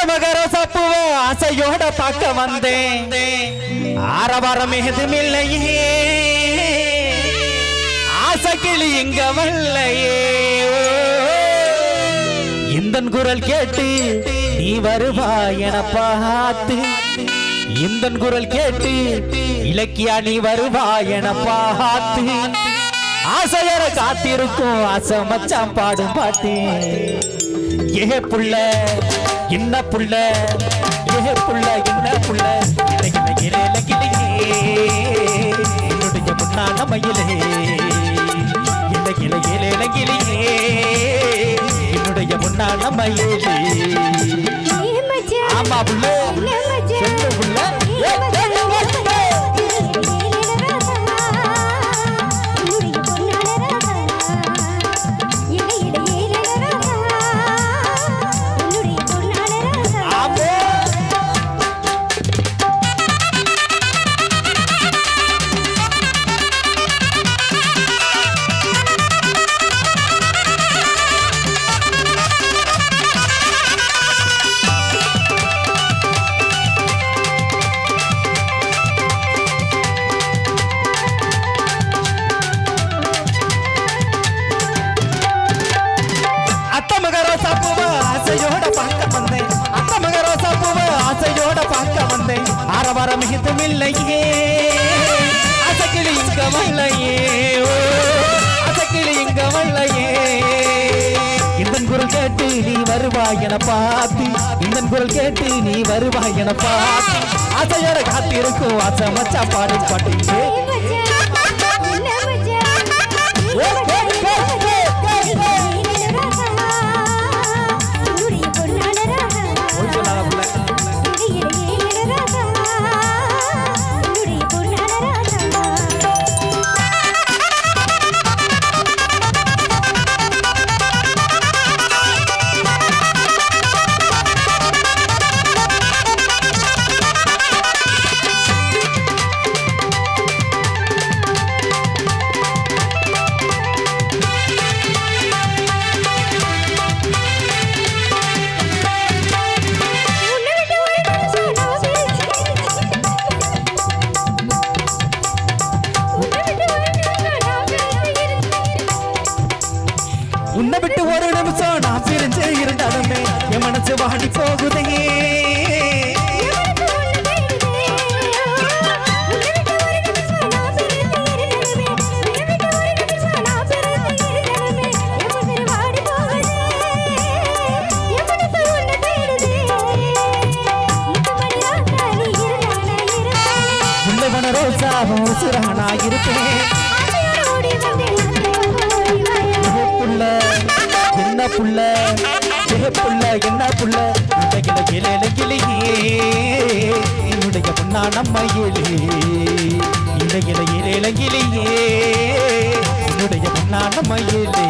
மகர சப்புவ ஆசையோட பார்க்க வந்தேன் ஆரவாரம் எதுமில்லையே ஆசைக்கிளி இங்க வல்லையே இந்தன் குரல் கேட்டு நீ வருவாய் என பார்த்து இந்தன் குரல் கேட்டு இலக்கியா நீ வருவாய் என பார்த்து ஆசையர காத்திருக்கும் ஆசை மச்சான் பாடும் பாட்டு ஏ புள்ள என்ன புள்ள ஏ புள்ள என்ன புள்ள என்னுடைய முன்னான மயிலே இலகிலே என்னுடைய முன்னான மயிலே ஆமா புள்ள சொல்லு புள்ள ஆரவாரம் எதுமில்லையே அசக்கிளி இங்க வல்லையே அசக்கிளி இங்க வல்லையே இந்தன் குரல் கேட்டு நீ வருவாய் என பார்த்து இந்தன் குரல் கேட்டு நீ வருவாய் என பார்த்து ஆசையோட காத்திருக்கும் ஆசை மச்சா பாடும் பாட்டு உன்னை விட்டு ஒரு நிமிஷம் நான் பிரிஞ்சு இருந்தாலுமே என் மனசு வாடி போகுதே உள்ளவன ரோசாவும் சுரானா இருப்பேன் என்ன புள்ள என்ன புள்ள இலகிலேயே என்னுடைய பொன்னான மயிலே இலகிலேயே என்னுடைய பொன்னான மயிலே